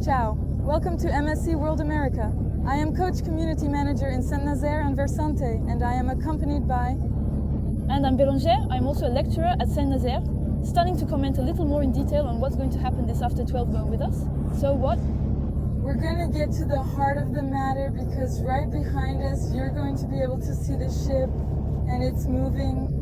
Ciao, welcome to MSC World America. I am Coach Community Manager in Saint-Nazaire Renversante, and I am accompanied by... And I'm Bérangère, I'm also a lecturer at Saint-Nazaire, starting to comment a little more in detail on what's going to happen this after 12 going with us. So what? We're going to get to the heart of the matter because right behind us you're going to be able to see the ship and it's moving.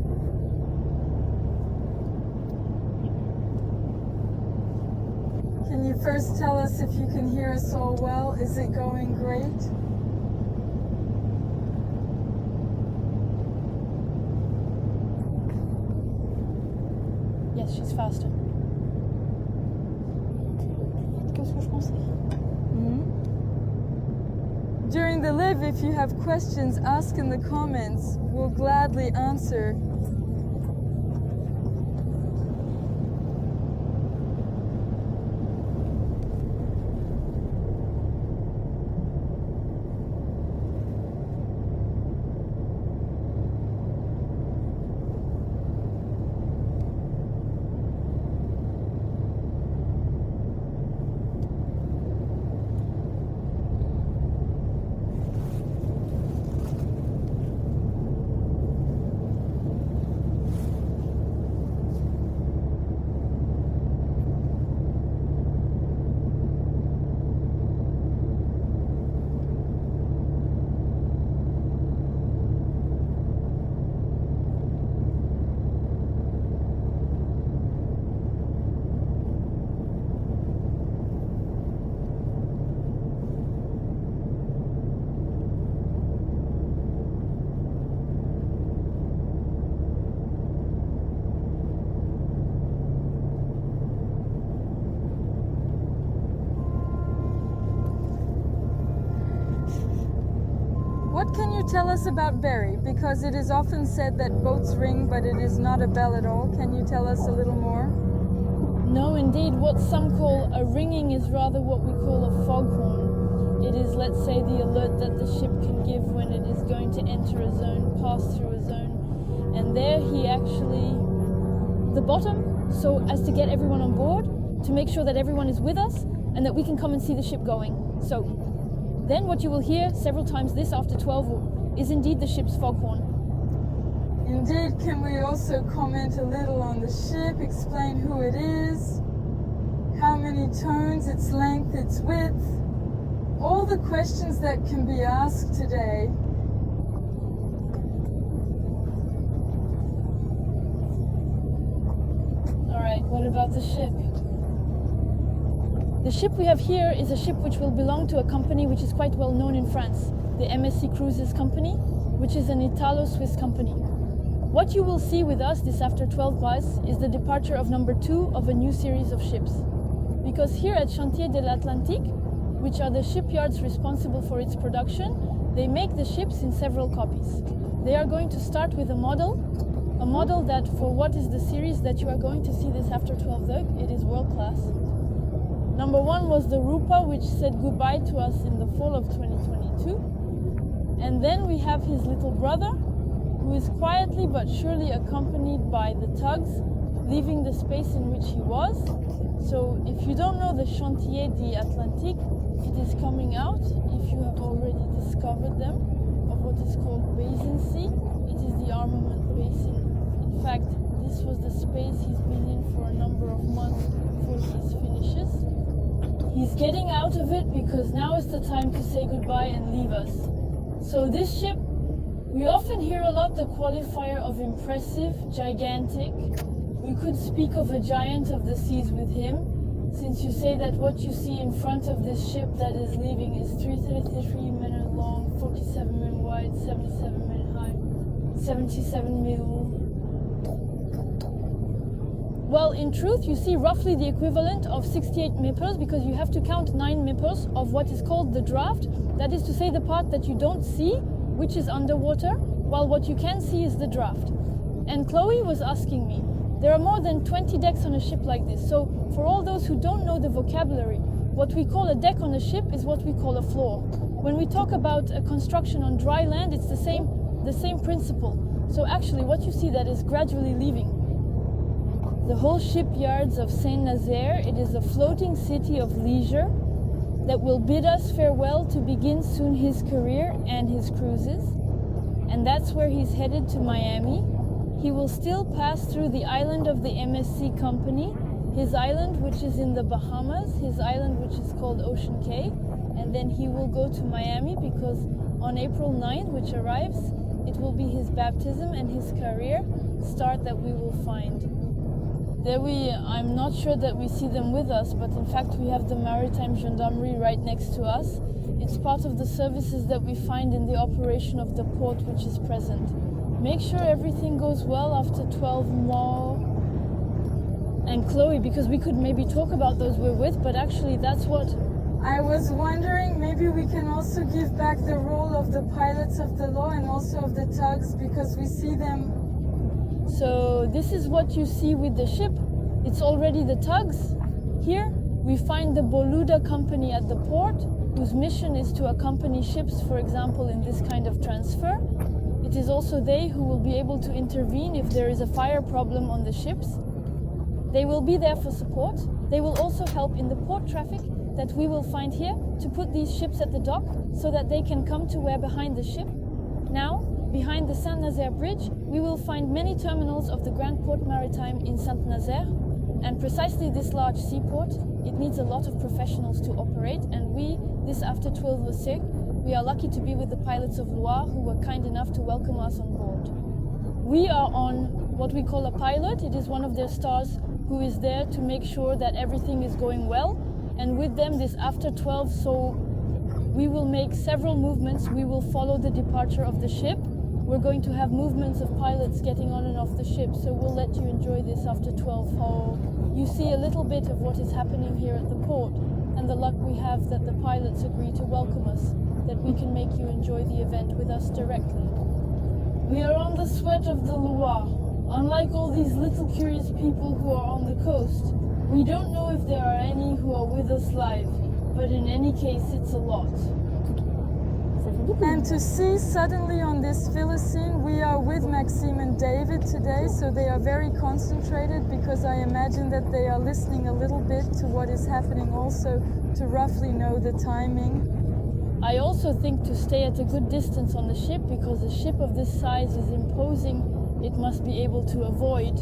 Can you first tell us if you can hear us all well? Is it going great? Yes, she's faster. During the live, if you have questions, ask in the comments. We'll gladly answer. What can you tell us about Barry? Because it is often said that boats ring, but it is not a bell at all. Can you tell us a little more? No, indeed. What some call a ringing is rather what we call a foghorn. It is, let's say, the alert that the ship can give when it is going to enter a zone, pass through a zone. And there he actually... the bottom, so as to get everyone on board, to make sure that everyone is with us, and that we can come and see the ship going. So... then what you will hear several times this after 12 is indeed the ship's foghorn. Indeed, can we also comment a little on the ship, explain who it is, how many tones, its length, its width, all the questions that can be asked today. All right, what about the ship? The ship we have here is a ship which will belong to a company which is quite well known in France, the MSC Cruises company, which is an Italo-Swiss company. What you will see with us this after 12 bars is the departure of number 2 of a new series of ships. Because here at Chantier de l'Atlantique, which are the shipyards responsible for its production, they make the ships in several copies. They are going to start with a model that for what is the series that you are going to see this after 12 Dog, it is world class. Number 1 was the Rupa, which said goodbye to us in the fall of 2022. And then we have his little brother, who is quietly but surely accompanied by the tugs, leaving the space in which he was. So if you don't know the Chantier de l'Atlantique, it is coming out, if you have already discovered them, of what is called Basin Sea. It is the armament basin. In fact, this was the space he's been in for a number of months before he finishes. He's getting out of it because now is the time to say goodbye and leave us. So this ship, we often hear a lot the qualifier of impressive, gigantic. We could speak of a giant of the seas with him, since you say that what you see in front of this ship that is leaving is 333 meters long, 47 meters wide, 77 meters high, 77 meters. Well, in truth, you see roughly the equivalent of 68 meters because you have to count 9 meters of what is called the draft. That is to say the part that you don't see, which is underwater, while what you can see is the draft. And Chloe was asking me, there are more than 20 decks on a ship like this. So for all those who don't know the vocabulary, what we call a deck on a ship is what we call a floor. When we talk about a construction on dry land, it's the same principle. So actually what you see that is gradually leaving. The whole shipyards of Saint-Nazaire, it is a floating city of leisure. that will bid us farewell to begin soon his career and his cruises. And that's where he's headed to Miami. He will still pass through the island of the MSC company, his island which is in the Bahamas, his island which is called Ocean Cay, and then he will go to Miami because on April 9th, which arrives, it will be his baptism and his career start that we will find. I'm not sure that we see them with us, but in fact we have the Maritime Gendarmerie right next to us. It's part of the services that we find in the operation of the port which is present. Make sure everything goes well after 12 more. And Chloe, because we could maybe talk about those we're with, but actually that's what... I was wondering, maybe we can also give back the role of the pilots of the law and also of the tugs, because we see them. So this is what you see with the ship. It's already the tugs. Here we find the Boluda company at the port, whose mission is to accompany ships, for example, in this kind of transfer. It is also they who will be able to intervene if there is a fire problem on the ships. They will be there for support. They will also help in the port traffic that we will find here to put these ships at the dock so that they can come to where behind the ship. Now, behind the Saint-Nazaire bridge, we will find many terminals of the Grand Port Maritime in Saint-Nazaire, and precisely this large seaport, it needs a lot of professionals to operate, and we, this after 12 siècle, we are lucky to be with the pilots of Loire who were kind enough to welcome us on board. We are on what we call a pilot. It is one of their stars who is there to make sure that everything is going well, and with them this after 12, so we will make several movements. We will follow the departure of the ship. We're going to have movements of pilots getting on and off the ship, so we'll let you enjoy this after 12 how you see a little bit of what is happening here at the port, and the luck we have that the pilots agree to welcome us, that we can make you enjoy the event with us directly. We are on the sweat of the Loire. Unlike all these little curious people who are on the coast, we don't know if there are any who are with us live, but in any case it's a lot. And to see suddenly on this Philistine, we are with Maxime and David today, so they are very concentrated because I imagine that they are listening a little bit to what is happening also to roughly know the timing. I also think to stay at a good distance on the ship, because a ship of this size is imposing, it must be able to avoid.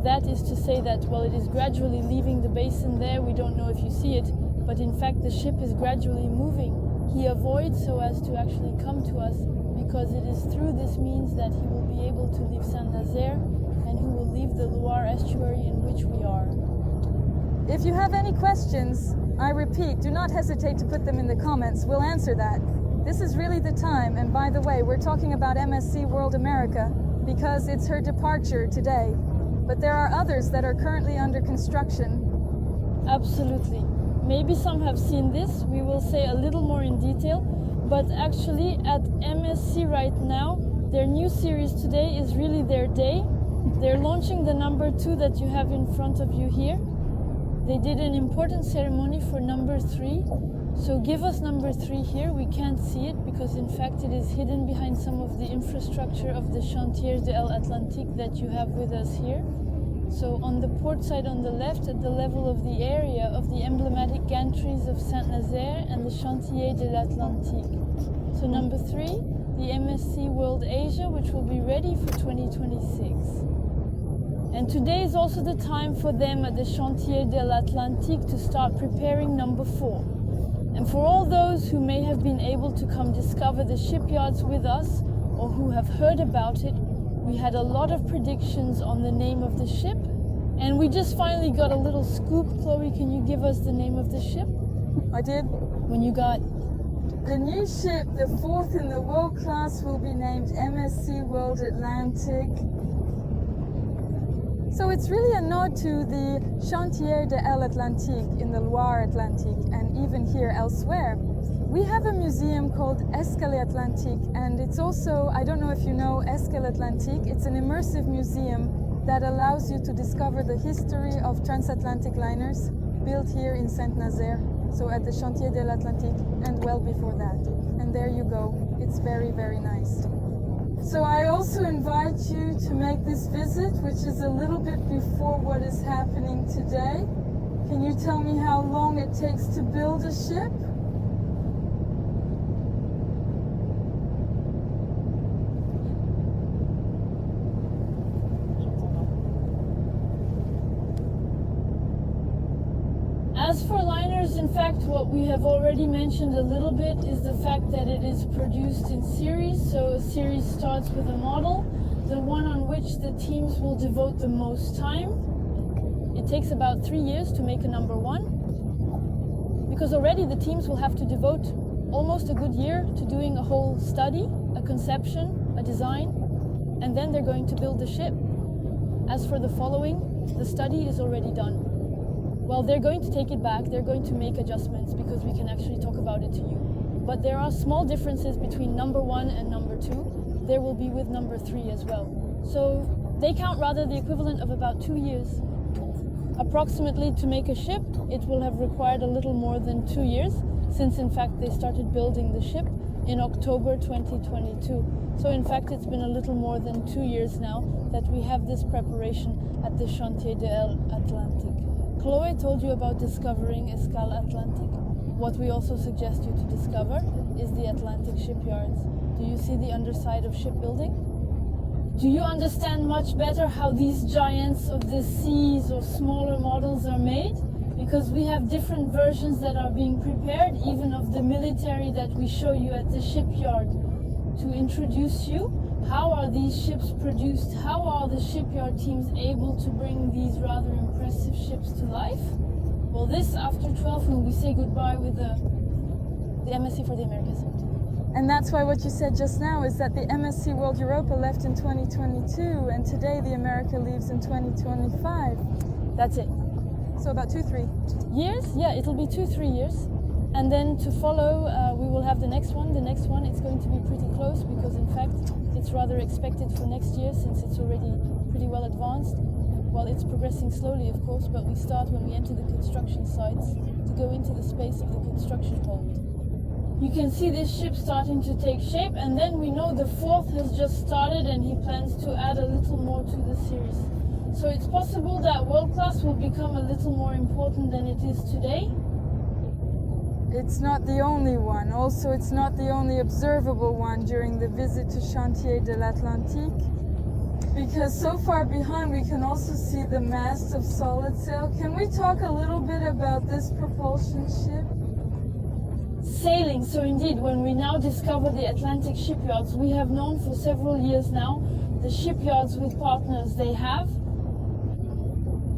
That is to say that, well, it is gradually leaving the basin there, we don't know if you see it, but in fact the ship is gradually moving. He avoids so as to actually come to us, because it is through this means that he will be able to leave Saint-Nazaire and who will leave the Loire estuary in which we are. If you have any questions, I repeat, do not hesitate to put them in the comments. We'll answer that. This is really the time, and by the way, we're talking about MSC World America because it's her departure today. But there are others that are currently under construction. Absolutely. Maybe some have seen this. We will say a little more in detail. But actually at MSC right now, their new series today is really their day. They're launching the number 2 that you have in front of you here. They did an important ceremony for number 3. So give us number 3 here. We can't see it because in fact it is hidden behind some of the infrastructure of the Chantiers de l'Atlantique that you have with us here. So on the port side on the left, at the level of the area of the emblematic gantries of Saint-Nazaire and the Chantiers de l'Atlantique. So number 3, the MSC World Asia, which will be ready for 2026. And today is also the time for them at the Chantiers de l'Atlantique to start preparing number 4. And for all those who may have been able to come discover the shipyards with us, or who have heard about it, we had a lot of predictions on the name of the ship, and we just finally got a little scoop. Chloe, can you give us the name of the ship? I did. When you got... The new ship, the 4th in the world class, will be named MSC World Atlantic. So it's really a nod to the Chantiers de l'Atlantique in the Loire Atlantique, and even here elsewhere. We have a museum called Escale Atlantique, and it's also, I don't know if you know Escale Atlantique, it's an immersive museum that allows you to discover the history of transatlantic liners built here in Saint-Nazaire, so at the Chantiers de l'Atlantique, and well before that. And there you go, it's very, very nice. So I also invite you to make this visit, which is a little bit before what is happening today, Can you tell me how long it takes to build a ship? As for liners, in fact, what we have already mentioned a little bit is the fact that it is produced in series. So a series starts with a model, the one on which the teams will devote the most time. It takes about 3 years to make a number one, because already the teams will have to devote almost a good year to doing a whole study, a conception, a design, and then they're going to build the ship. As for the following, the study is already done. Well, they're going to take it back, they're going to make adjustments because we can actually talk about it to you. But there are small differences between number one and number two. There will be with number three as well. So they count rather the equivalent of about 2 years. Approximately to make a ship, it will have required a little more than 2 years, since in fact they started building the ship in October 2022. So in fact it's been a little more than 2 years now that we have this preparation at the Chantier de l'Atlantique. Chloe told you about discovering Escale Atlantique. What we also suggest you to discover is the Atlantic shipyards. Do you see the underside of shipbuilding? Do you understand much better how these giants of the seas or smaller models are made? Because we have different versions that are being prepared, even of the military that we show you at the shipyard. To introduce you, how are these ships produced? How are the shipyard teams able to bring these rather impressive ships to life? Well, this after 12 when we say goodbye with the MSC for the Americas. And that's why what you said just now is that the MSC World Europa left in 2022 and today the America leaves in 2025. That's it. So about 2-3 years? Yeah, it'll be 2-3 years. And then to follow, we will have the next one. The next one, it's going to be pretty close because in fact, it's rather expected for next year since it's already pretty well advanced. Well, it's progressing slowly, of course, but we start when we enter the construction sites to go into the space of the construction hall. You can see this ship starting to take shape, and then we know the fourth has just started and he plans to add a little more to the series. So it's possible that world class will become a little more important than it is today. It's not the only one. Also, it's not the only observable one during the visit to Chantier de l'Atlantique. Because so far behind we can also see the mast of solid sail. Can we talk a little bit about this propulsion ship? Sailing. So indeed, when we now discover the Atlantic shipyards, we have known for several years now the shipyards with partners they have.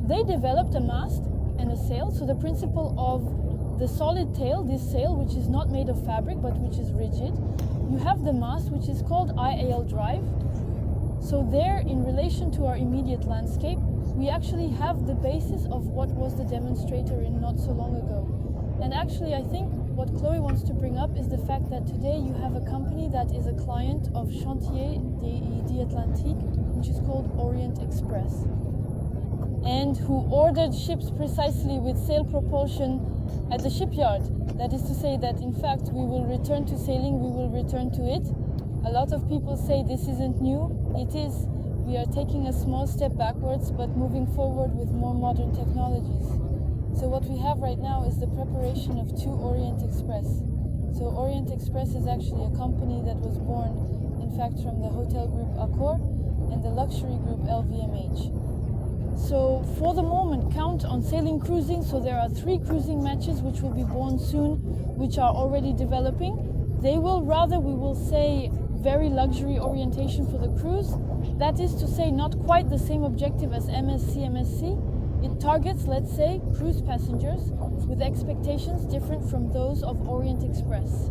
They developed a mast and a sail. So the principle of the solid tail, this sail, which is not made of fabric but which is rigid, you have the mast which is called IAL drive. So there, in relation to our immediate landscape, we actually have the basis of what was the demonstrator in not so long ago. And actually, I think what Chloe wants to bring up is the fact that today you have a company that is a client of Chantier de l'Atlantique, which is called Orient Express, and who ordered ships precisely with sail propulsion at the shipyard. That is to say that in fact we will return to sailing, we will return to it. A lot of people say this isn't new. It is. We are taking a small step backwards but moving forward with more modern technologies. So what we have right now is the preparation of 2 Orient Express. So Orient Express is actually a company that was born in fact from the hotel group Accor and the luxury group LVMH. So for the moment, count on sailing cruising. So there are 3 cruising matches which will be born soon, which are already developing. They will rather, we will say, very luxury orientation for the cruise. That is to say, not quite the same objective as MSC. It targets, let's say, cruise passengers with expectations different from those of Orient Express.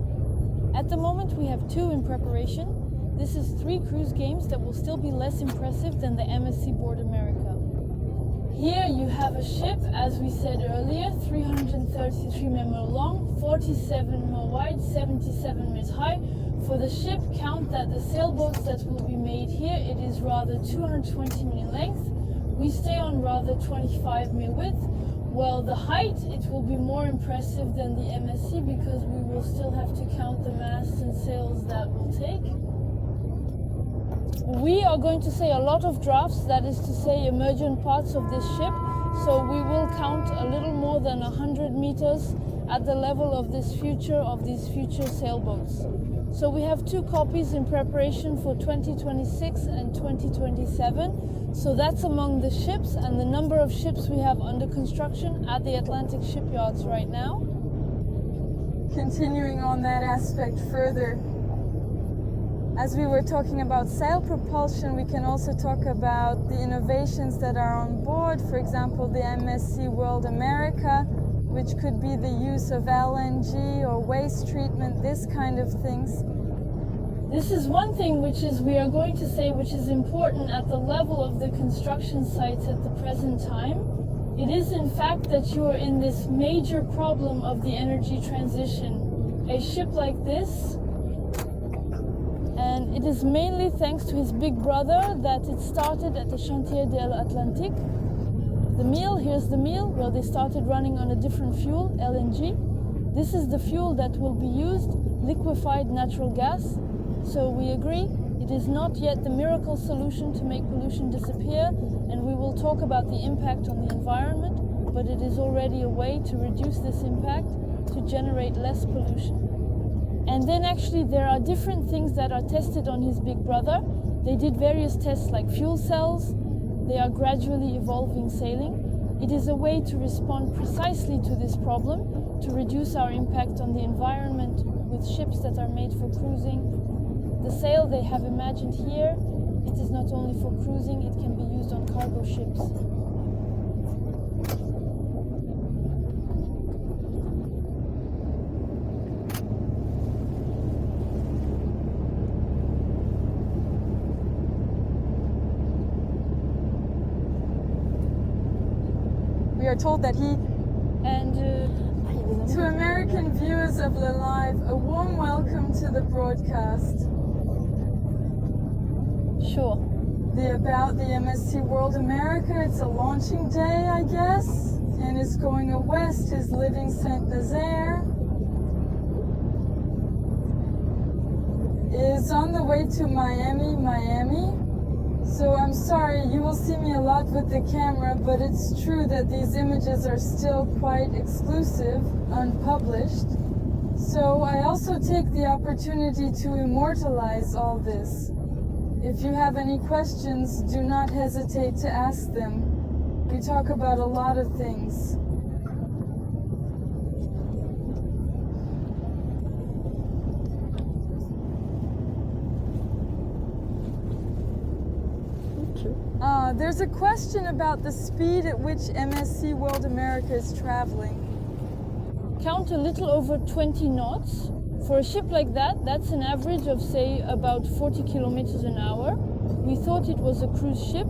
At the moment, we have 2 in preparation. This is 3 cruise games that will still be less impressive than the MSC Board America. Here you have a ship, as we said earlier, 333 meters long, 47 meters wide, 77 meters high. For the ship, count that the sailboats that will be made here, it is rather 220 meter length. We stay on rather 25 meter width. Well, the height, it will be more impressive than the MSC because we will still have to count the masts and sails that will take. We are going to say a lot of drafts, that is to say emergent parts of this ship, so we will count a little more than 100 meters at the level of these future sailboats. So we have 2 copies in preparation for 2026 and 2027. So that's among the ships and the number of ships we have under construction at the Atlantic shipyards right now. Continuing on that aspect further, as we were talking about sail propulsion, we can also talk about the innovations that are on board. For example, the MSC World America, which could be the use of LNG or waste treatment, this kind of things. This is one thing which we are going to say which is important at the level of the construction sites at the present time. It is in fact that you are in this major problem of the energy transition. A ship like this, and it is mainly thanks to his big brother that it started at the Chantier de l'Atlantique. The meal, here's the meal, where they started running on a different fuel, LNG. This is the fuel that will be used, liquefied natural gas. So we agree, it is not yet the miracle solution to make pollution disappear, and we will talk about the impact on the environment, but it is already a way to reduce this impact, to generate less pollution. And then actually there are different things that are tested on his big brother. They did various tests like fuel cells. They are gradually evolving sailing. It is a way to respond precisely to this problem, to reduce our impact on the environment with ships that are made for cruising. The sail they have imagined here, it is not only for cruising, it can be used on cargo ships. We are told that he, And to American viewers of Le Live, a warm welcome to the broadcast. sure. About the MSC World America, it's a launching day, I guess, and it's going west, is leaving Saint-Nazaire. Is on the way to Miami. So I'm sorry, you will see me a lot with the camera, but it's true that these images are still quite exclusive, unpublished. So I also take the opportunity to immortalize all this. If you have any questions, do not hesitate to ask them. We talk about a lot of things. There's a question about the speed at which MSC World America is traveling. Count a little over 20 knots. For a ship like that, that's an average of, say, about 40 kilometers an hour. We thought it was a cruise ship.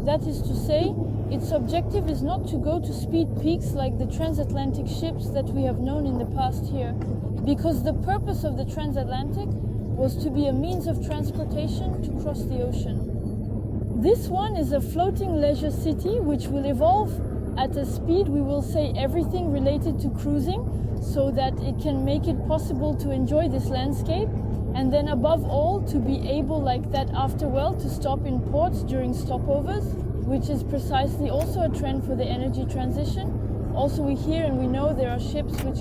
That is to say, its objective is not to go to speed peaks like the transatlantic ships that we have known in the past here, because the purpose of the transatlantic was to be a means of transportation to cross the ocean. This one is a floating leisure city which will evolve at a speed, we will say, everything related to cruising, so that it can make it possible to enjoy this landscape, and then above all to be able, like that afterwell, to stop in ports during stopovers, which is precisely also a trend for the energy transition. Also we hear and we know there are ships which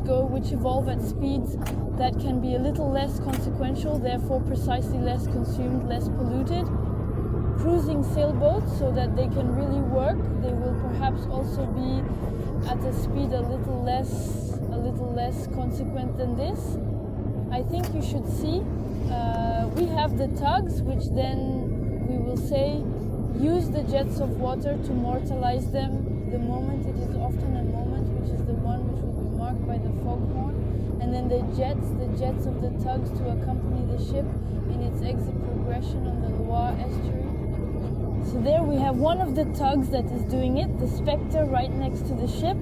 evolve at speeds that can be a little less consequential, therefore precisely less consumed, less polluted. Cruising sailboats, so that they can really work, they will perhaps also be at a speed a little less consequent than this. I think you should see. We have the tugs, which then we will say use the jets of water to mortalize them. The moment, it is often a moment, which is the one which will be marked by the foghorn, and then the jets of the tugs to accompany the ship in its exit progression on the Loire estuary. So there we have one of the tugs that is doing it, the Spectre, right next to the ship.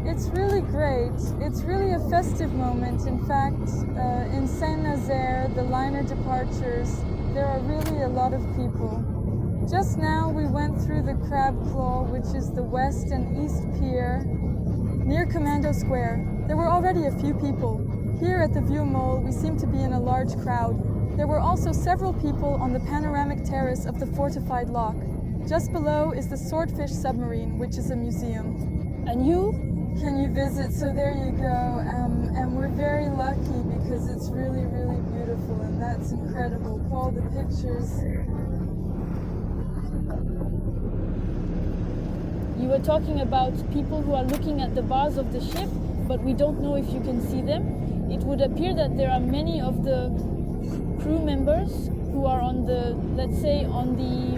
It's really great. It's really a festive moment. In fact, in Saint-Nazaire, the liner departures, there are really a lot of people. Just now we went through the Crab Claw, which is the west and east pier, near Commando Square. There were already a few people. Here at the Vieux Mole, we seem to be in a large crowd. There were also several people on the panoramic terrace of the fortified lock. Just below is the Swordfish submarine, which is a museum. And you? Can you visit? So there you go. And we're very lucky because it's really, really beautiful, and that's incredible. All the pictures. You were talking about people who are looking at the bars of the ship, but we don't know if you can see them. It would appear that there are many of the crew members who are on the, let's say, on the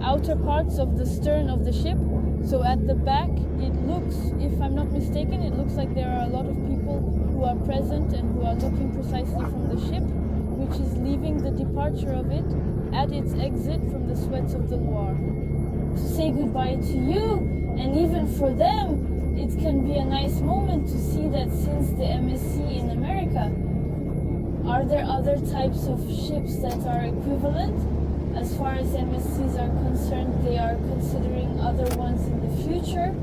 outer parts of the stern of the ship. So at the back, it looks, if I'm not mistaken, it looks like there are a lot of people who are present and who are looking precisely from the ship, which is leaving the departure of it at its exit from the Sweats of the Loire. To say goodbye to you, and even for them, it can be a nice moment to see that since the MSC in America, are there other types of ships that are equivalent? As far as MSCs are concerned, they are considering other ones in the future.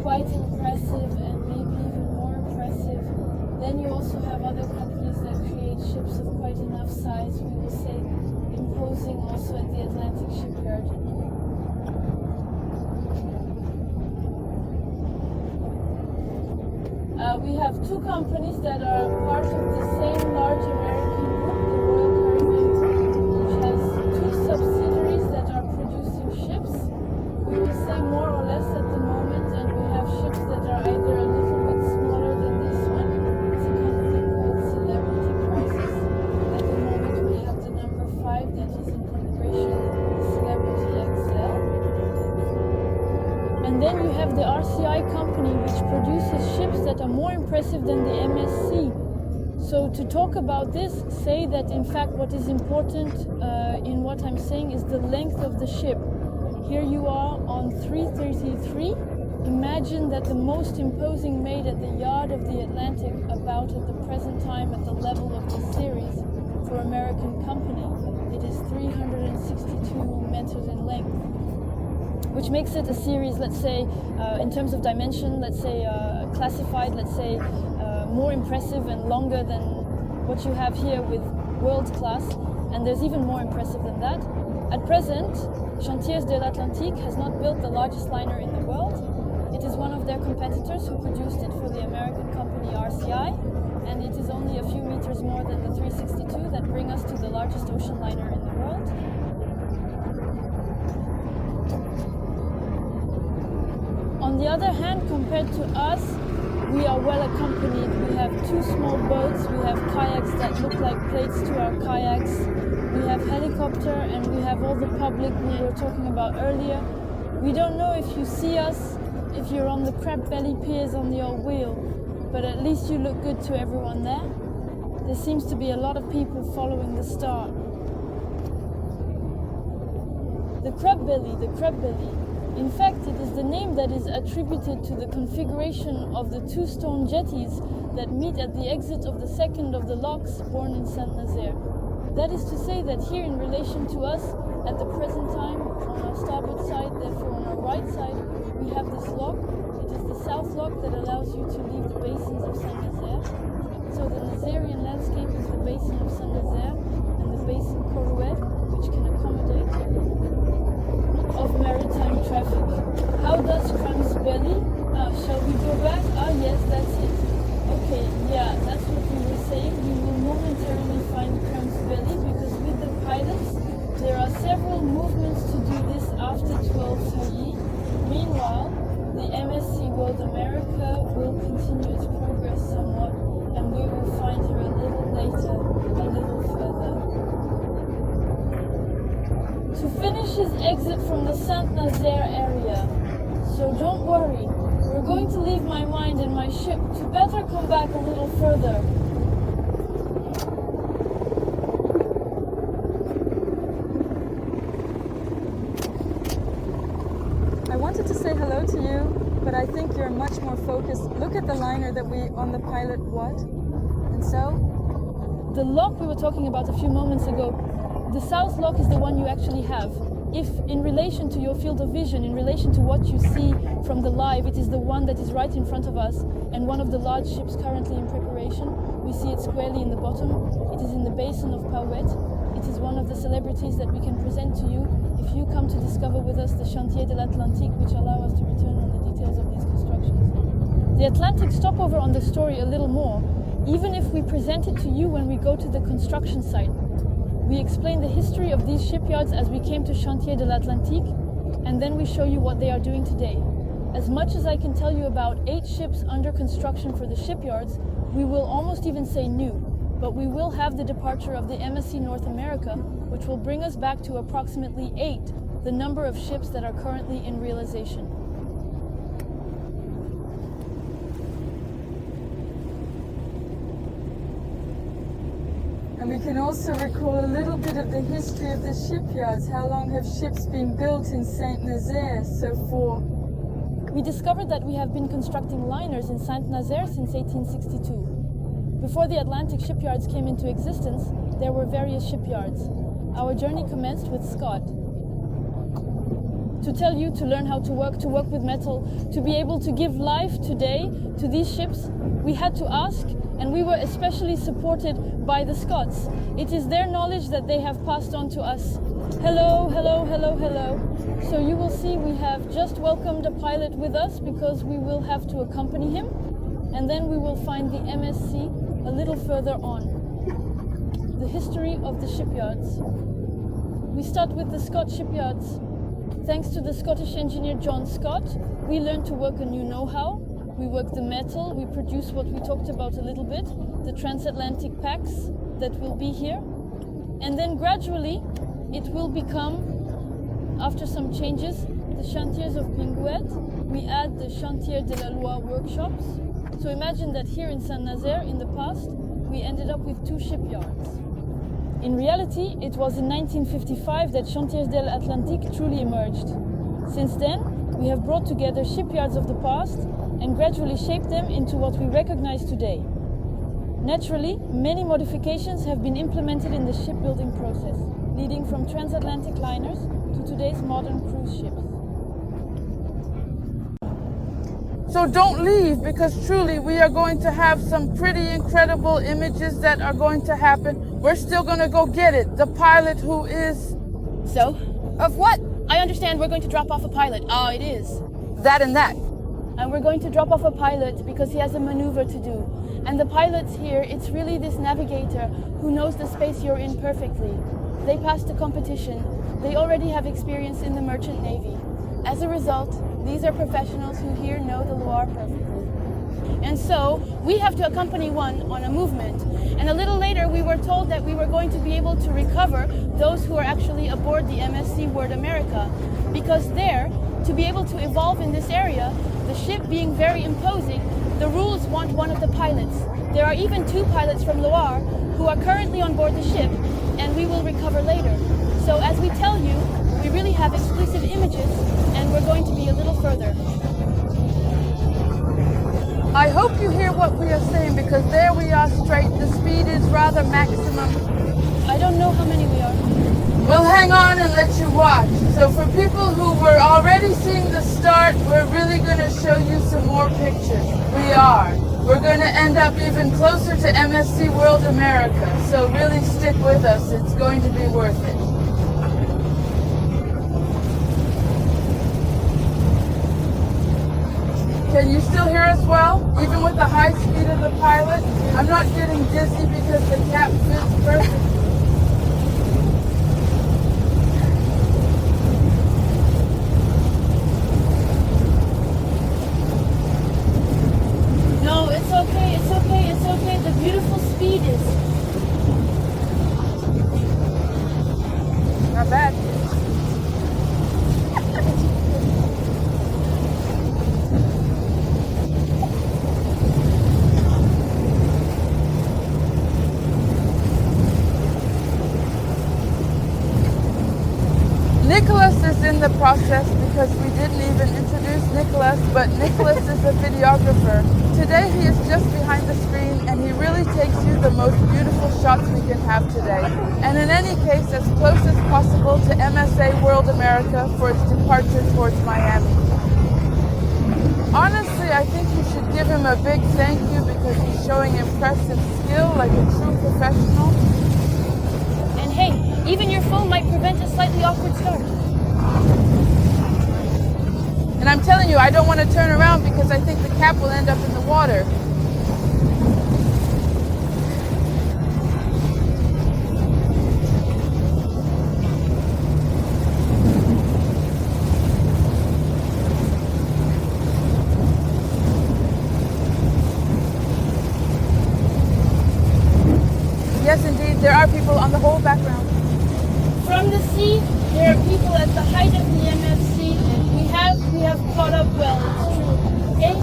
Quite impressive, and maybe even more impressive. Then you also have other companies that create ships of quite enough size, we will say, imposing also at the Atlantic shipyard. We have two companies that are part of the same large American group, the Royal Caribbean, which has two subsidiaries that are producing ships. We will say more or less at the moment, and we have ships that are either a little bit smaller than this one. It's a company called Celebrity Cruises. At the moment we have the number 5 that is in preparation, Celebrity XL. And then you have the RCI company, which produces ships that are more impressive than the MSC. So to talk about this, say that in fact what is important in what I'm saying is the length of the ship. Here you are on 333. Imagine that the most imposing made at the yard of the Atlantic about at the present time at the level of the series for American company. It is 362 meters in length, which makes it a series, let's say, in terms of dimension, let's say classified, let's say more impressive and longer than what you have here with world class, and there's even more impressive than that. At present, Chantiers de l'Atlantique has not built the largest liner in the world. It is one of their competitors who produced it for the American company RCI, and it is only a few meters more than the 362 that bring us to the largest ocean liner in the world. On the other hand, compared to us, we are well accompanied. We have two small boats, we have kayaks that look like plates to our kayaks, we have helicopter, and we have all the public we were talking about earlier. We don't know if you see us, if you're on the crab belly piers on the old wheel, but at least you look good to everyone there. There seems to be a lot of people following the star. The crab belly, the crab belly. In fact, it is the name that is attributed to the configuration of the two stone jetties that meet at the exit of the second of the locks born in Saint-Nazaire. That is to say that here in relation to us, at the present time, on our starboard side, therefore on our right side, we have this lock. It is the south lock that allows you to leave the basins of Saint-Nazaire. So the Nazairian landscape is the basin of Saint-Nazaire and the basin Corouet, which can accommodate of maritime traffic. How does Cram's Belly? Shall we go back? Yes, that's it. Okay, yeah, that's what we were saying. We will momentarily find Cram's Belly because with the pilots, there are several movements to do this after 12 Sailly. Meanwhile, the MSC World America will continue its progress somewhat, and we will find her a little later, a little further. To finish his exit from the Saint-Nazaire area. So don't worry, we're going to leave my mind and my ship to better come back a little further. I wanted to say hello to you, but I think you're much more focused. Look at the liner that we on the pilot, what? And so? The lock we were talking about a few moments ago, the south lock is the one you actually have. if in relation to your field of vision, in relation to what you see from the live, it is the one that is right in front of us and one of the large ships currently in preparation. We see it squarely in the bottom. It is in the basin of Pauet. It is one of the celebrities that we can present to you if you come to discover with us the Chantier de l'Atlantique, which allow us to return on the details of these constructions. The Atlantic stopover on the story a little more, even if we present it to you when we go to the construction site. We explain the history of these shipyards as we came to Chantier de l'Atlantique, and then we show you what they are doing today. As much as I can tell you about 8 ships under construction for the shipyards, we will almost even say new, but we will have the departure of the MSC North America, which will bring us back to approximately 8, the number of ships that are currently in realization. And we can also recall a little bit of the history of the shipyards. How long have ships been built in Saint-Nazaire so far? We discovered that we have been constructing liners in Saint-Nazaire since 1862. Before the Atlantic shipyards came into existence, there were various shipyards. Our journey commenced with Scott. To tell you to learn how to work with metal, to be able to give life today to these ships, we had to ask, and we were especially supported by the Scots. It is their knowledge that they have passed on to us. Hello, hello, hello, hello. So you will see we have just welcomed a pilot with us because we will have to accompany him, and then we will find the MSC a little further on. The history of the shipyards. We start with the Scotch shipyards. Thanks to the Scottish engineer John Scott, we learned to work a new know-how. We work the metal, we produce what we talked about a little bit, the transatlantic packs that will be here. And then gradually it will become, after some changes, the chantiers of Pingouet. We add the Chantier de la Loire workshops. So imagine that here in Saint-Nazaire, in the past, we ended up with 2 shipyards. In reality, it was in 1955 that Chantiers de l'Atlantique truly emerged. Since then, we have brought together shipyards of the past and gradually shaped them into what we recognize today. Naturally, many modifications have been implemented in the shipbuilding process, leading from transatlantic liners to today's modern cruise ships. So don't leave, because truly we are going to have some pretty incredible images that are going to happen. We're still going to go get it. The pilot who is... So? Of what? I understand we're going to drop off a pilot. Ah, it is. That and that. And we're going to drop off a pilot because he has a maneuver to do. And the pilots here, it's really this navigator who knows the space you're in perfectly. They passed the competition. They already have experience in the merchant navy. As a result, these are professionals who here know the Loire perfectly. And so, we have to accompany one on a movement. And a little later, we were told that we were going to be able to recover those who are actually aboard the MSC Word America. Because there, to be able to evolve in this area, the ship being very imposing, the rules want one of the pilots. There are even 2 pilots from Loire who are currently on board the ship, and we will recover later. So as we tell you, we really have exclusive images, and we're going to be a little further. I hope you hear what we are saying, because there we are straight. The speed is rather maximum. I don't know how many we are. We'll hang on and let you watch. So for people who were already seeing the start, we're really going to show you some more pictures. We are. We're going to end up even closer to MSC World America. So really stick with us. It's going to be worth it. Can you still hear us well, even with the high speed of the pilot? I'm not getting dizzy because the cap fits perfectly. No, it's okay, it's okay, it's okay. The beautiful speed is... Not bad. Nicholas is in the process, because we didn't even introduce Nicholas, but Nicholas is a videographer videographer. Today he is just behind the screen and he really takes you the most beautiful shots we can have today. And in any case, as close as possible to MSA World America for its departure towards Miami. Honestly, I think you should give him a big thank you because he's showing impressive skill like a true professional. And hey, even your phone might prevent a slightly awkward start. And I'm telling you, I don't want to turn around because I think the cap will end up in the water. Yes, indeed, there are people on the whole background. From the sea, there are people at the height of the MFC. We have caught up well, it's true. Okay?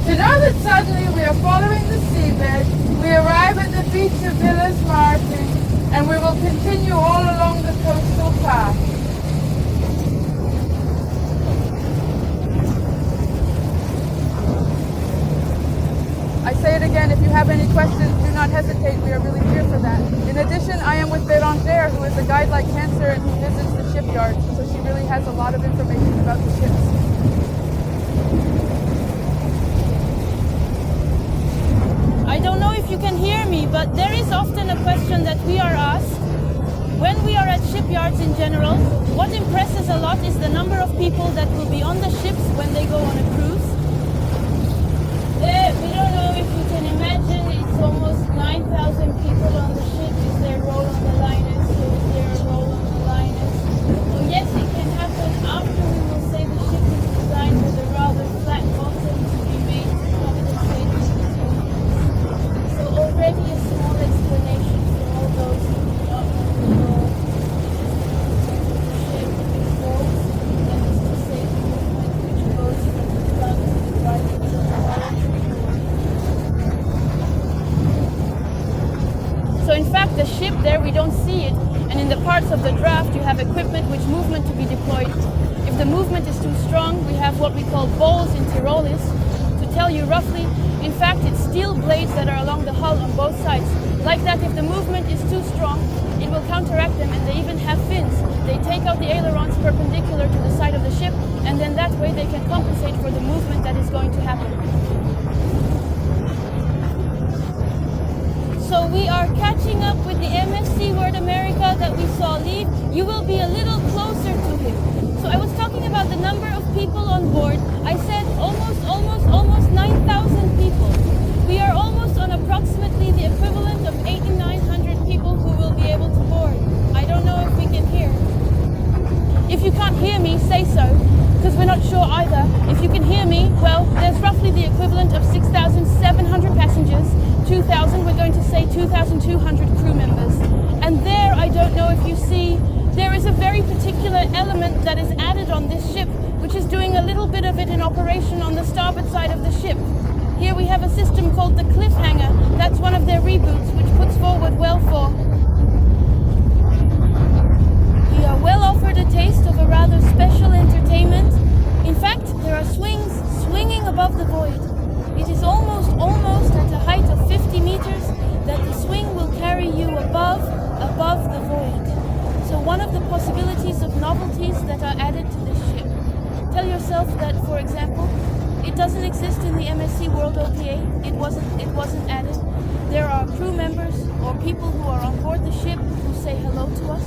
To know that suddenly we are following the seabed, we arrive at the beach of Villas Martin, and we will continue all along the coastal path. I say it again, if you have any questions, do not hesitate. We are really here for that. In addition, I am with Bérangère, who is a guide like Cancer and who visits the shipyard, so she really has a lot of information about the ships. I don't know if you can hear me, but there is often a question that we are asked. When we are at shipyards in general, what impresses a lot is the number of people that will be on the ships when they go on a cruise. We don't know if you can imagine, it's almost 9,000 people on the ship. Is there a roll on the liners? So is there a roll on the liners? So yes, it can happen after we will say the ship is designed with a rather flat bottom to be made to compensate for the turbulence. So already a small explanation for all those who do not know the role. The ship rolls, that is to say the movement which goes from the front to the right to the left. So in fact, the ship there, we don't see it, and in the parts of the draft, you have equipment which movement to be deployed. If the movement is too strong, we have what we call bowls in Tyrolis. To tell you roughly, in fact, it's steel blades that are along the hull on both sides. Like that, if the movement is too strong, it will counteract them, and they even have fins. They take out the ailerons perpendicular to the side of the ship, and then that way they can compensate for the movement that is going to happen. So we are catching up with the MSC World America that we saw leave. You will be a little closer to him. So I was talking about the number of people on board. I said almost 9,000 people. We are almost on approximately the equivalent of 8,900 people who will be able to board. I don't know if we can hear. If you can't hear me, say so, because we're not sure either. If you can hear me, well, there's roughly the equivalent of 6,700 passengers. 2,000, we're going to say 2,200 crew members. And there, I don't know if you see, there is a very particular element that is added on this ship, which is doing a little bit of it in operation on the starboard side of the ship. Here we have a system called the cliffhanger. That's one of their reboots, which puts forward well for. We are well offered a taste of a rather special entertainment. In fact, there are swings swinging above the void. It is almost at a height of 50 meters that the swing will carry you above the void. So one of the possibilities of novelties that are added to this ship. Tell yourself that, for example, it doesn't exist in the MSC World OPA. It wasn't added. There are crew members or people who are on board the ship who say hello to us.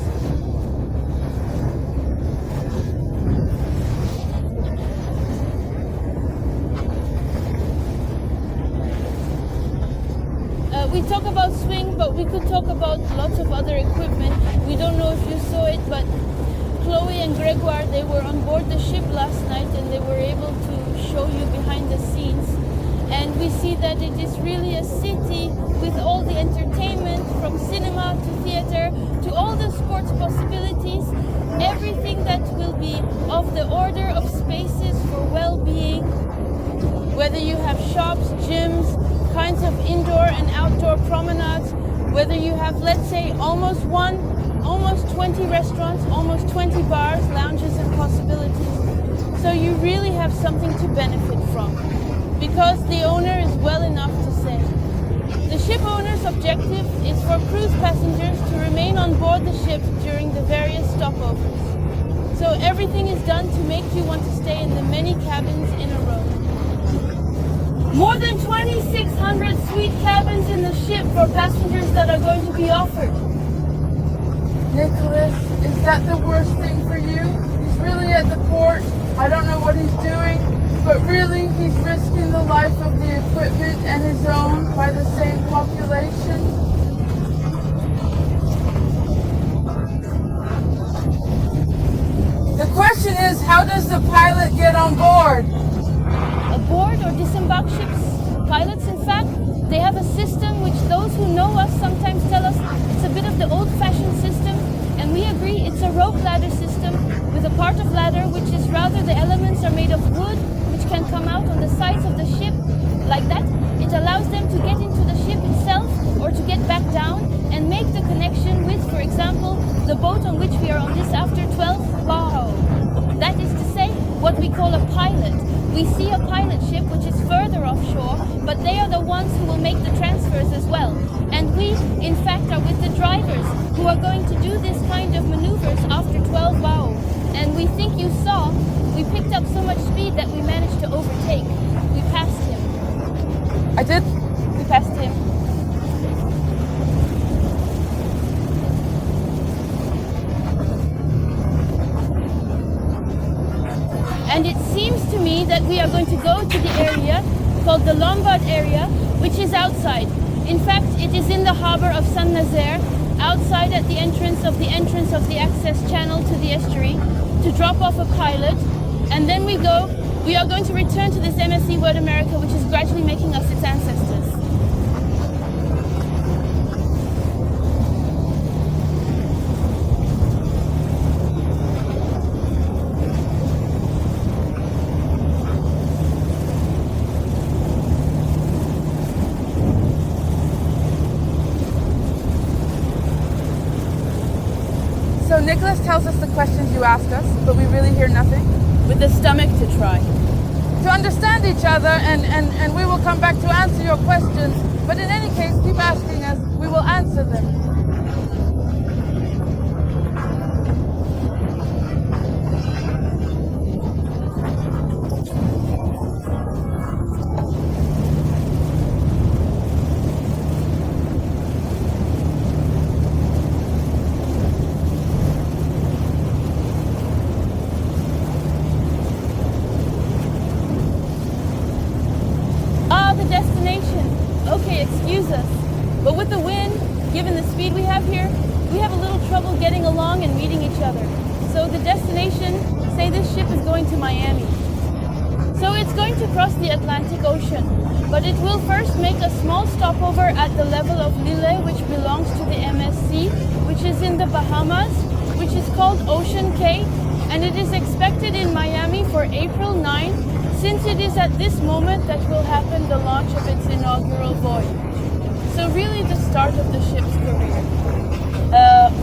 We talk about swing, but we could talk about lots of other equipment. We don't know if you saw it, but Chloe and Gregoire, they were on board the ship last night and they were able to show you behind the scenes. And we see that it is really a city with all the entertainment, from cinema to theater to all the sports possibilities. Everything that will be of the order of spaces for well-being, whether you have shops, gyms, kinds of indoor and outdoor promenades, whether you have, let's say, almost 20 restaurants, almost 20 bars, lounges and possibilities. So you really have something to benefit from, because the owner is well enough to say. The ship owner's objective is for cruise passengers to remain on board the ship during the various stopovers. So everything is done to make you want to stay in the many cabins in a row. More than 2,600 suite cabins in the ship for passengers that are going to be offered. Nicholas, is that the worst thing for you? He's really at the port. I don't know what he's doing, but really he's risking the life of the equipment and his own by the same population. The question is, how does the pilot get on board? Aboard or disembark ships, pilots, in fact, they have a system which those who know us sometimes tell us it's a bit of the old-fashioned system, and we agree it's a rope ladder system with a part of ladder which is rather the elements are made of wood which can come out on the sides of the ship like that. It allows them to get into the ship itself or to get back down and make the connection with, for example, the boat on which we are on this after 12 wow. That is to say, what we call a pilot. We see a pilot ship which is further offshore, but they are the ones who will make the transfers as well. And we, in fact, are with the drivers who are going to do this kind of maneuvers after 12 wow. And we think you saw, we picked up so much speed that we managed to overtake. We passed him. I did? We passed him. And it seems to me that we are going to go to the area called the Lombard area, which is outside. In fact, it is in the harbor of Saint-Nazaire, outside at the entrance of the access channel to the estuary, to drop off a pilot. And then we are going to return to this MSC World America, which is gradually making us its ancestors. So Nicholas tells us the questions you ask us, but we really hear nothing. With the stomach to try. To understand each other, and we will come back to answer your questions. But in any case, keep asking us. We will answer them. Okay, excuse us, but with the wind, given the speed we have here, we have a little trouble getting along and meeting each other. So the destination, say this ship is going to Miami. So it's going to cross the Atlantic Ocean, but it will first make a small stopover at the level of Lille, which belongs to the MSC, which is in the Bahamas, which is called Ocean Cay, and it is expected in Miami for April 9, since it is at this moment that will happen the launch of its inaugural voyage. So really the start of the ship's career.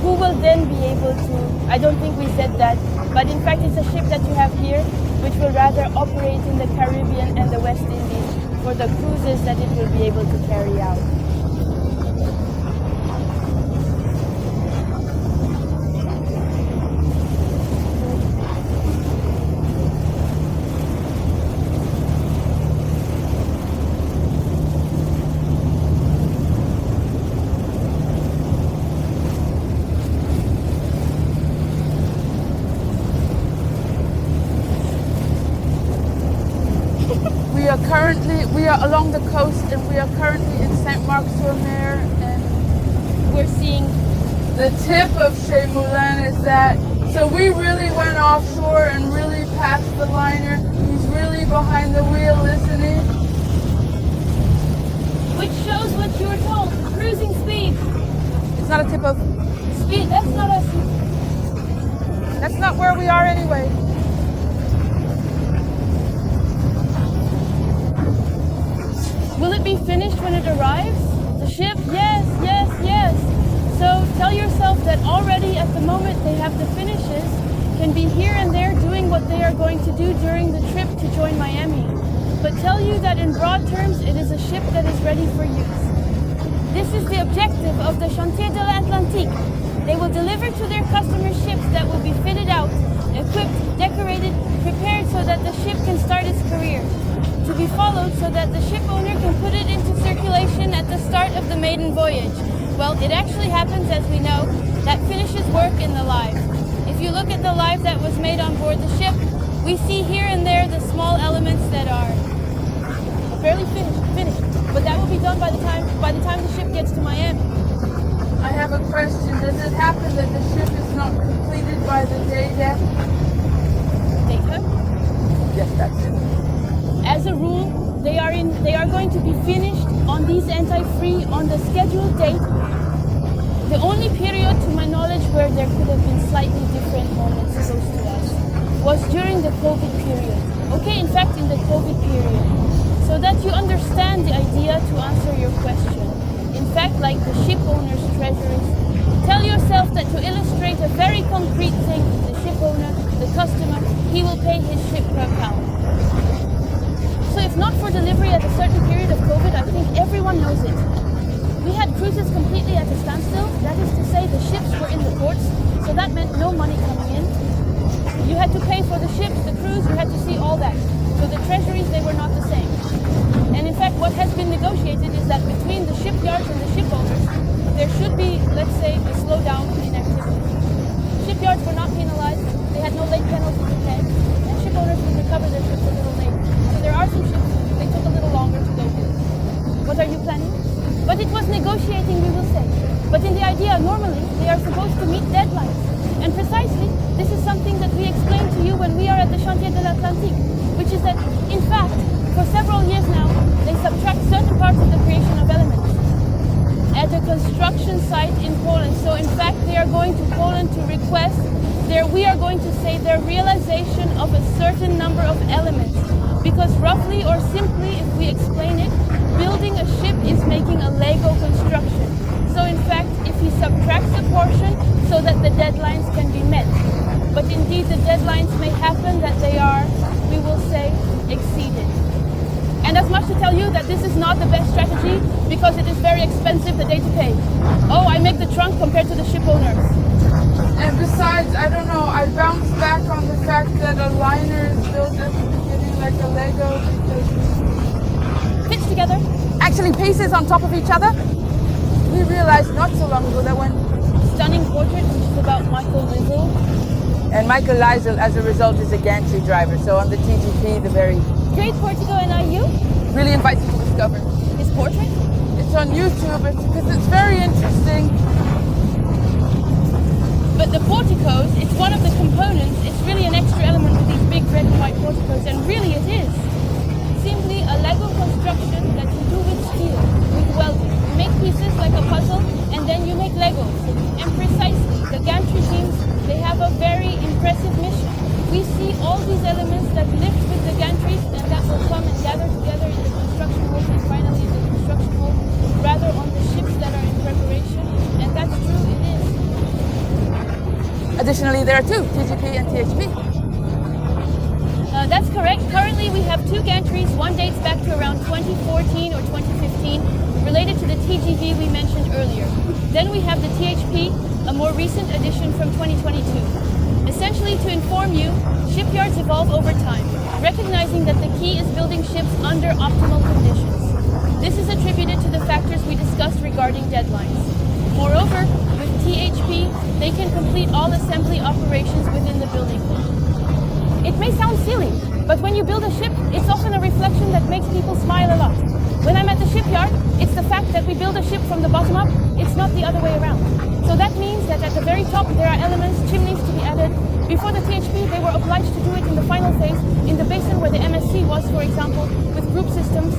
Who will then be able to, I don't think we said that, but in fact it's a ship that you have here, which will rather operate in the Caribbean and the West Indies for the cruises that it will be able to carry out. We are along the coast, and we are currently in Saint-Marc-sur-Mer, and we're seeing the tip of Chez Moulin is that. So we really went offshore and really passed the liner. He's really behind the wheel listening. Which shows what you were told, cruising speed. It's not a tip of speed, that's not us. That's not where we are anyway. Will it be finished when it arrives? The ship? Yes, yes, yes. So tell yourself that already at the moment they have the finishes, can be here and there doing what they are going to do during the trip to join Miami. But tell you that in broad terms, it is a ship that is ready for use. This is the objective of the Chantier de l'Atlantique. They will deliver to their customers ships that will be fitted out, equipped, decorated, prepared so that the ship can start its career. To be followed so that the ship owner can put it into circulation at the start of the maiden voyage. Well, it actually happens, as we know, that finishes work in the live. If you look at the live that was made on board the ship, we see here and there the small elements that are barely finished. But that will be done by the time the ship gets to Miami. I have a question. Does it happen that the ship is not completed by the day deck? Data? Yes, that's it. As a rule, they are going to be finished on these anti-free on the scheduled date. The only period, to my knowledge, where there could have been slightly different moments close to us was during the COVID period. Okay, in fact, in the COVID period. So that you understand the idea to answer your question. In fact, like the ship owner's treasuries, tell yourself that to illustrate a very concrete thing, the ship owner, the customer, he will pay his ship per pound. So if not for delivery at a certain period of COVID, I think everyone knows it. We had cruises completely at a standstill. That is to say, the ships were in the ports, so that meant no money coming in. You had to pay for the ships, the crews, you had to see all that. So the treasuries, they were not the same. And in fact, what has been negotiated is that between the shipyards and the ship owners, there should be, let's say, a slowdown in activity. Shipyards were not penalized, they had no late penalty to pay, and ship owners would recover their ships a little later. So there are some ships, they took a little longer to go with. What are you planning? But it was negotiating, we will say. But in the idea, normally, they are supposed to meet deadlines. And precisely, this is something that we explained to you when we are at the Chantier de l'Atlantique, which is that, in fact, for several years now, they subtract certain parts of the creation of elements at a construction site in Poland. So in fact, they are going to Poland to request we are going to say their realization of a certain number of elements. Because roughly or simply, if we explain it, building a ship is making a Lego construction. So in fact, if he subtracts a portion so that the deadlines can be met. But indeed, the deadlines may happen that they are, we will say, exceeded. And as much to tell you that this is not the best strategy because it is very expensive the day to pay. Oh, I make the trunk compared to the ship owners. And besides, I don't know, I bounce back on the fact that a liner is built at the beginning like a Lego because fits together, actually pieces on top of each other. We realized not so long ago that when stunning portrait, which is about Michael Liesel. And Michael Liesel, as a result, is a gantry driver. So on the TGP, the very great Portico NIU. Really invites you to discover his portrait. It's on YouTube because it's very interesting. But the porticos, it's one of the components. It's really an extra element with these big red and white porticos, and really it is simply a Lego construction that you do with steel, with welding. You make pieces like a puzzle, and then you make Legos. And precisely, the gantry teams, they have a very impressive mission. We see all these elements that lift with the gantries, and that will come and gather together in the construction hall, and finally in the construction hall, rather on the ships that are in preparation. And that's true, it is. Additionally, there are two, TGP and THP. That's correct. Currently, we have two gantries. One dates back to around 2014 or 2015, related to the TGV we mentioned earlier. Then we have the THP, a more recent addition from 2022. Essentially, to inform you, shipyards evolve over time, recognizing that the key is building ships under optimal conditions. This is attributed to the factors we discussed regarding deadlines. Moreover, with THP, they can complete all assembly operations within the building. It may sound silly, but when you build a ship, it's often a reflection that makes people smile a lot. When I'm at the shipyard, it's the fact that we build a ship from the bottom up, it's not the other way around. So that means that at the very top there are elements, chimneys to be added. Before the THP, they were obliged to do it in the final phase, in the basin where the MSC was, for example, with group systems.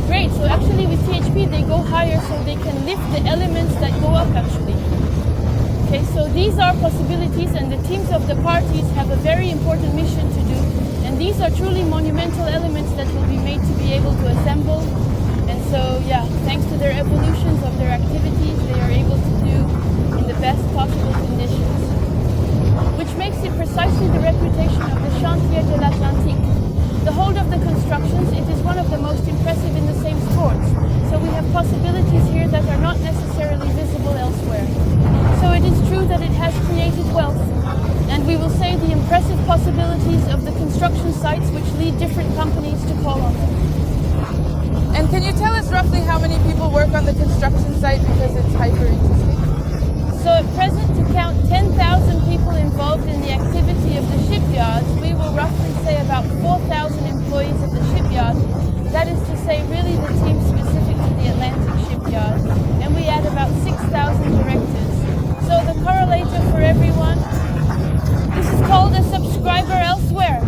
Great, so actually with THP they go higher so they can lift the elements that go up actually. Okay, so these are possibilities, and the teams of the parties have a very important mission to do, and these are truly monumental elements that will be made to be able to assemble and So yeah, thanks to their evolutions of their activities, they are able to do in the best possible conditions, which makes it precisely the reputation of the Chantier de l'Atlantique. The whole of the constructions, it is one of the most impressive in the same sports. So we have possibilities here that are not necessarily visible elsewhere. So it is true that it has created wealth, and we will say the impressive possibilities of the construction sites which lead different companies to call on them. And can you tell us roughly how many people work on the construction site, because it's hyper interesting? So at present, to count 10,000 people involved in the activity of the shipyards, we will roughly say about 4,000 employees of the shipyard. That is to say, really the team specific to the Atlantic shipyard. And we add about 6,000 directors. So the correlator for everyone, this is called a subscriber elsewhere.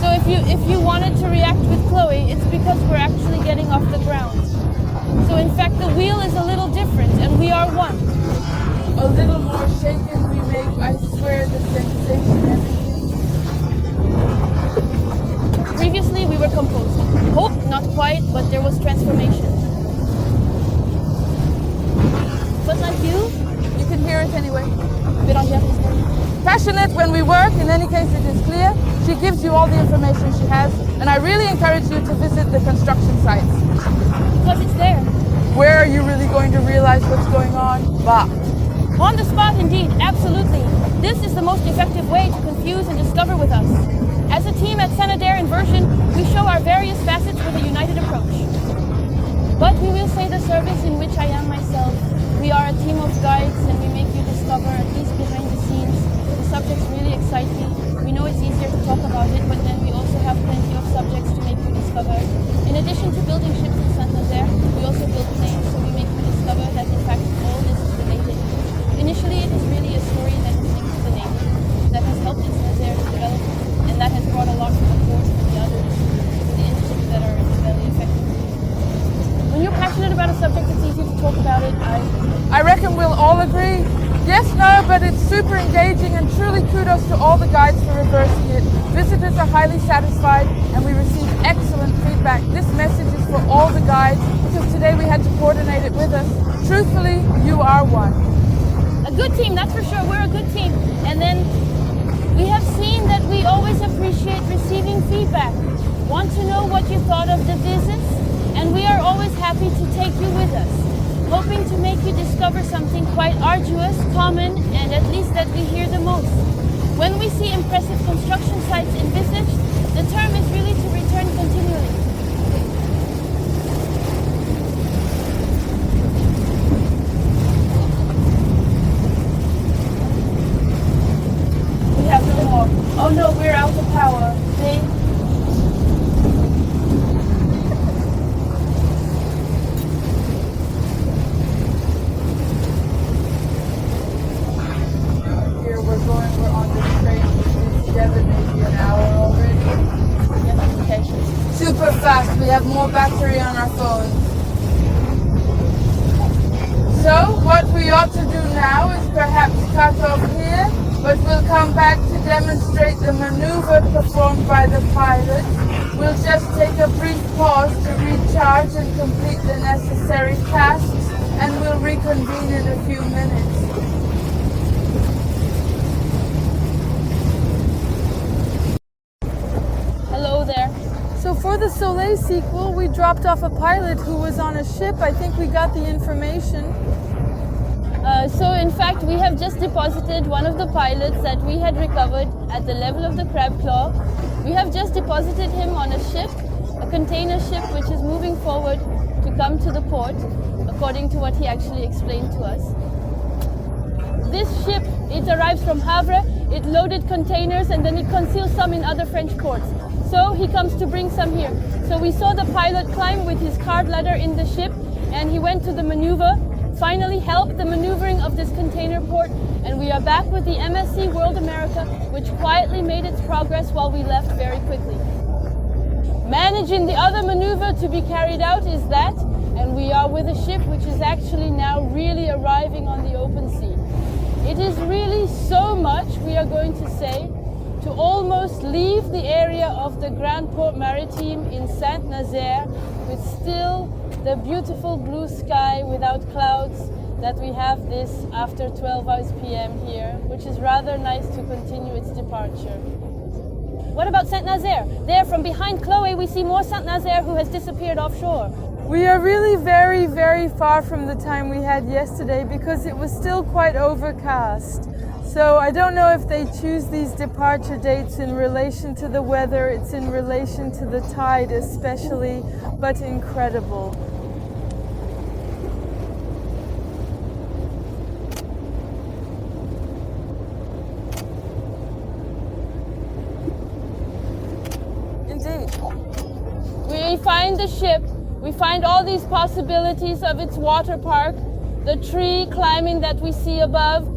So if you wanted to react with Chloe, it's because we're actually getting off the ground. So in fact, the wheel is a little different, and we are one. A little more shaken we make, I swear, the sensation everything. Previously we were composed. Hope, not quite, but there was transformation. But like you can hear it anyway. Bérangère, Passionate when we work, in any case it is clear. She gives you all the information she has, and I really encourage you to visit the construction sites. because it's there. Where are you really going to realize what's going on? Bah. On the spot, indeed, absolutely. This is the most effective way to confuse and discover with us. As a team at Saint-Nazaire Renversante, we show our various facets with a united approach. But we will say the service in which I am myself. We are a team of guides, and we make you discover, at least behind the scenes. The subjects really excite me. We know it's easier to talk about it, but then we also have plenty of subjects to make you discover. In addition to building ships in Saint-Nazaire, we also build planes, so we make you discover that in fact all this is related. Initially, it is really a story that is linked to the Navy, that has helped Saint-Nazaire to develop, and that has brought a lot to the port and the others, to the industries that are in the belly effectively. When you're passionate about a subject, it's easy to talk about it. I reckon we'll all agree. Yes, no, but it's super engaging, and truly kudos to all the guides for reversing it. Visitors are highly satisfied, and we receive excellent feedback. This message is for all the guides, because today we had to coordinate it with us. Truthfully, you are one. A good team, that's for sure. We're a good team. And then we have seen that we always appreciate receiving feedback. Want to know what you thought of the visits? And we are always happy to take you with us, hoping to make you discover something quite arduous, common, and at least that we hear the most. When we see impressive construction sites envisaged, the term is really to return continually. We have no more. Oh no, we're out of power. We're on this train. We've been together maybe an hour already. Yes, okay. Super fast. We have more battery on our phones. So what we ought to do now is perhaps cut off here, but we'll come back to demonstrate the maneuver performed by the pilot. We'll just take a brief pause to recharge and complete the necessary tasks, and we'll reconvene in a few minutes. Hello there. So for the Soleil sequel, we dropped off a pilot who was on a ship. I think we got the information. So in fact, we have just deposited one of the pilots that we had recovered at the level of the Crab Claw. We have just deposited him on a ship, a container ship which is moving forward to come to the port, according to what he actually explained to us. This ship, it arrives from Havre, it loaded containers, and then it conceals some in other French ports. So he comes to bring some here. So we saw the pilot climb with his card ladder in the ship, and he went to the maneuver, finally helped the maneuvering of this container port, and we are back with the MSC World America, which quietly made its progress while we left very quickly. Managing the other maneuver to be carried out is that, and we are with a ship which is actually now really arriving on the open sea. It is really so much, we are going to say, to almost leave the area of the Grand Port Maritime in Saint-Nazaire with still the beautiful blue sky without clouds that we have this after 12 hours p.m. here, which is rather nice to continue its departure. What about Saint-Nazaire? There from behind Chloe we see more Saint-Nazaire who has disappeared offshore. We are really very, very far from the time we had yesterday because it was still quite overcast. So I don't know if they choose these departure dates in relation to the weather, it's in relation to the tide especially, but incredible. Indeed. We find the ship, we find all these possibilities of its water park, the tree climbing that we see above.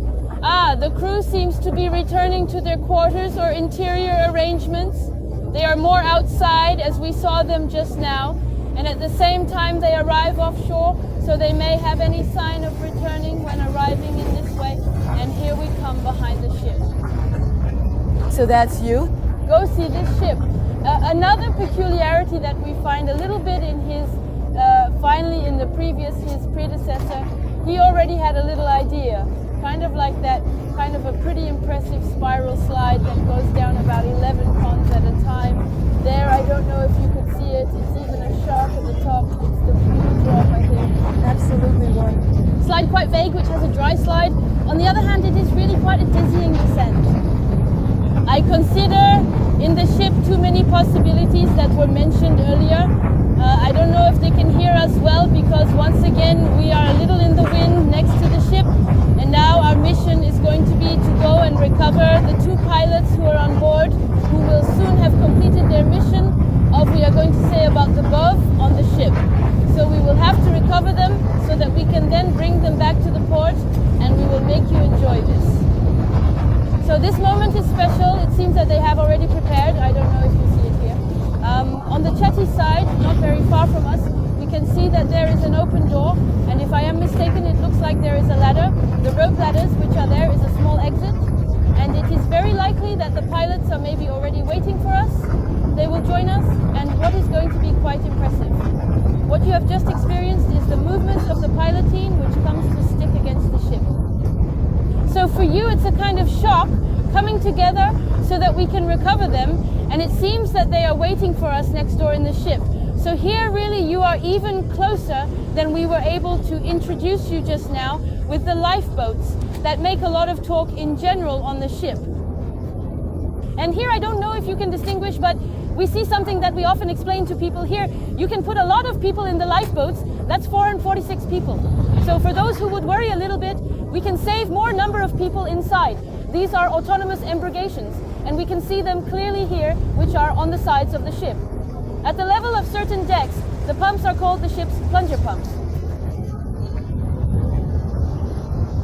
The crew seems to be returning to their quarters or interior arrangements. They are more outside as we saw them just now, and at the same time they arrive offshore, so they may have any sign of returning when arriving in this way. And here we come behind the ship. So that's you? Go see this ship. Another peculiarity that we find a little bit in his, finally in the previous, his predecessor, he already had a little idea. Kind of like that, kind of a pretty impressive spiral slide that goes down about 11 ponds at a time. There, I don't know if you could see it, it's even a shark at the top. It's the blue drop, I think. Absolutely one. Slide quite vague, which has a dry slide. On the other hand, it is really quite a dizzying descent. I consider in the ship too many possibilities that were mentioned earlier. I don't know if they can hear us well because once again we are a little in the wind next to the ship, and now our mission is going to be to go and recover the 2 pilots who are on board, who will soon have completed their mission of, we are going to say, about the above on the ship. So we will have to recover them so that we can then bring them back to the port, and we will make you enjoy this. So this moment is special. It seems that they have already prepared. I don't know if you see it here. On the chatty side, not very far from us, we can see that there is an open door, and if I am mistaken, it looks like there is a ladder. The rope ladders which are there is a small exit, and it is very likely that the pilots are maybe already waiting for us. They will join us, and what is going to be quite impressive. What you have just experienced is the movement of the pilotine which comes to stick against the ship. So for you it's a kind of shock coming together so that we can recover them, and it seems that they are waiting for us next door in the ship. So here really you are even closer than we were able to introduce you just now with the lifeboats that make a lot of talk in general on the ship. And here I don't know if you can distinguish, but we see something that we often explain to people here. You can put a lot of people in the lifeboats, that's 446 people. So for those who would worry a little bit, we can save more number of people inside. These are autonomous embrigations, and we can see them clearly here, which are on the sides of the ship. At the level of certain decks, the pumps are called the ship's plunger pumps.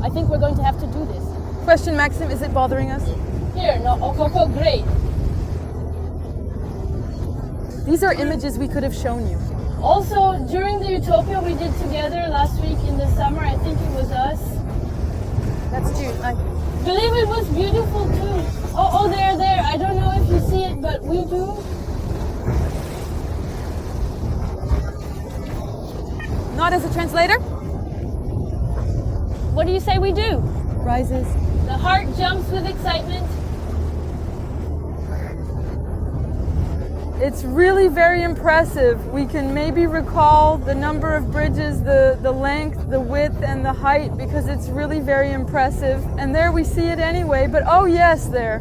I think we're going to have to do this. Question, Maxim, is it bothering us? Here, no, Okoko, great. These are images we could have shown you. Also, during the Utopia we did together last week in the summer, I think it was us. That's June. I believe it was beautiful too. Oh, there. I don't know if you see it, but we do. Not as a translator? What do you say we do? Rises. The heart jumps with excitement. It's really very impressive. We can maybe recall the number of bridges, the length, the width, and the height, because it's really very impressive. And there we see it anyway, but oh yes, there.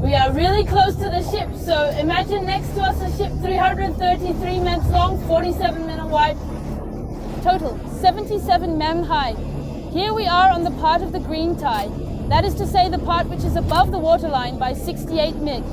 We are really close to the ship, so imagine next to us a ship 333 meters long, 47 meters wide, total 77 mem high. Here we are on the part of the green tide. That is to say the part which is above the waterline by 68 mid.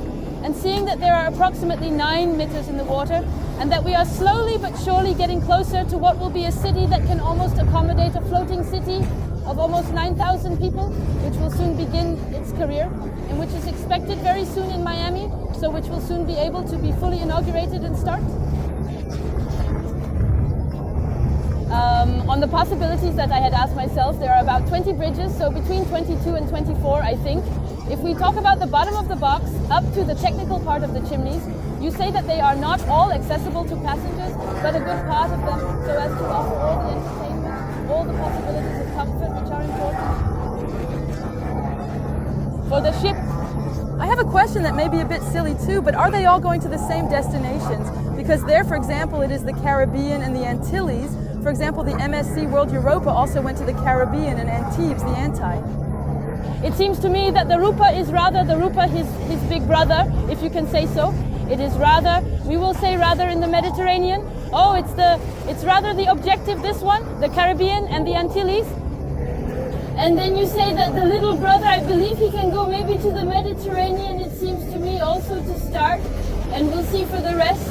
And seeing that there are approximately 9 meters in the water, and that we are slowly but surely getting closer to what will be a city that can almost accommodate a floating city of almost 9,000 people, which will soon begin its career, and which is expected very soon in Miami, so which will soon be able to be fully inaugurated and start. On the possibilities that I had asked myself, there are about 20 bridges, so between 22 and 24, I think. If we talk about the bottom of the box, up to the technical part of the chimneys, You say that they are not all accessible to passengers, but a good part of them, so as to offer all the entertainment, all the possibilities of comfort which are important. For the ship, I have a question that may be a bit silly too, but are they all going to the same destinations? Because there, for example, it is the Caribbean and the Antilles. For example, the MSC World Europa also went to the Caribbean and Antibes, the Anti. it seems to me that the Rupa is rather the Rupa, his big brother, if you can say so. It is rather, we will say rather in the Mediterranean. Oh, it's rather the objective, this one, the Caribbean and the Antilles. And then you say that the little brother, I believe he can go maybe to the Mediterranean, it seems to me also to start, and we'll see for the rest.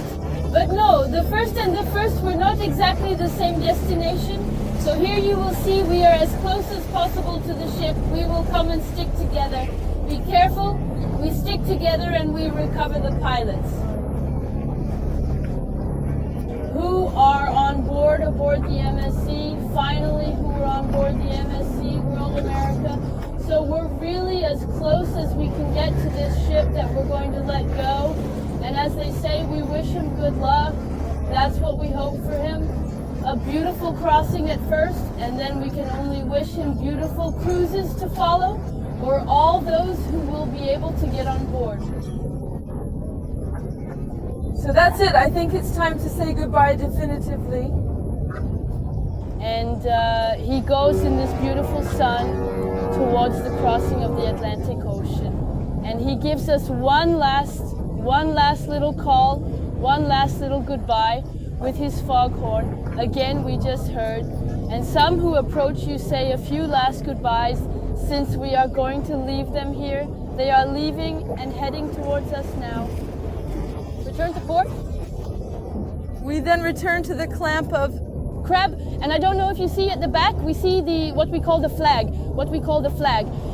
But no, the first and the first were not exactly the same destination. So here you will see we are as close as possible to the ship. We will come and stick together. Be careful, we stick together and we recover the pilots. Who are on board aboard the MSC? Finally, who are on board the MSC World America? So we're really as close as we can get to this ship that we're going to let go. And as they say, we wish him good luck. That's what we hope for him. A beautiful crossing at first, and then we can only wish him beautiful cruises to follow, or all those who will be able to get on board. So that's it. I think it's time to say goodbye definitively. And he goes in this beautiful sun towards the crossing of the Atlantic Ocean. And he gives us one last little call, one last little goodbye with his foghorn. Again, we just heard. And some who approach you say a few last goodbyes since we are going to leave them here. They are leaving and heading towards us now. Return to port. We then return to the clamp of Crab, and I don't know if you see at the back, we see what we call the flag.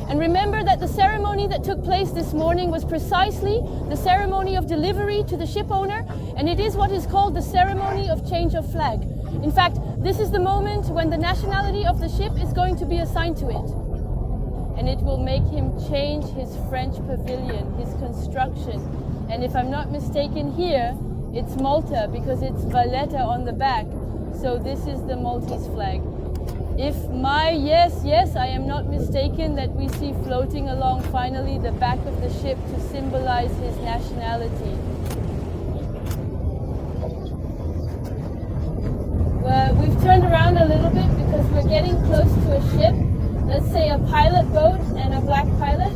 And remember that the ceremony that took place this morning was precisely the ceremony of delivery to the ship owner, and it is what is called the ceremony of change of flag. In fact, this is the moment when the nationality of the ship is going to be assigned to it. And it will make him change his French pavilion, his construction. And if I'm not mistaken here, it's Malta because it's Valletta on the back. So this is the Maltese flag. Yes, I am not mistaken that we see floating along finally the back of the ship to symbolize his nationality. We've turned around a little bit because we're getting close to a ship. Let's say a pilot boat and a black pilot.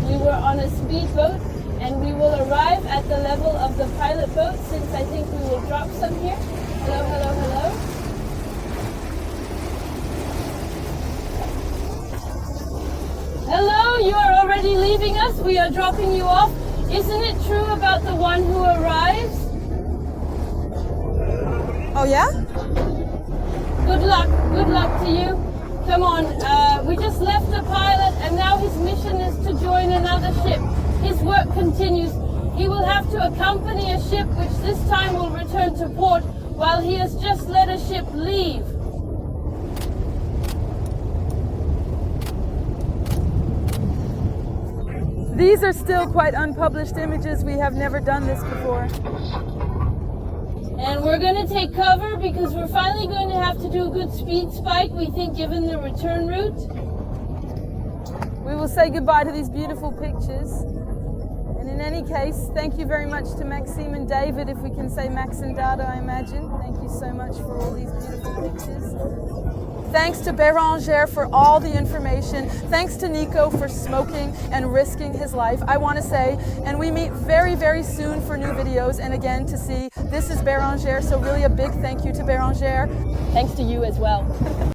We were on a speedboat and we will arrive at the level of the pilot boat since I think we will drop some here. Hello, hello, hello. Hello, you are already leaving us. We are dropping you off. Isn't it true about the one who arrives? Oh yeah? Good luck to you. Come on, we just left the pilot and now his mission is to join another ship. His work continues. He will have to accompany a ship which this time will return to port while he has just let a ship leave. These are still quite unpublished images. We have never done this before. And we're going to take cover because we're finally going to have to do a good speed spike, we think, given the return route. We will say goodbye to these beautiful pictures. And in any case, thank you very much to Maxime and David, if we can say Max and Dada, I imagine. Thank you so much for all these beautiful pictures. Thanks to Bérangère for all the information. Thanks to Nico for smoking and risking his life. I want to say, and we meet very, very soon for new videos and again to see. This is Bérangère, so really a big thank you to Bérangère. Thanks to you as well.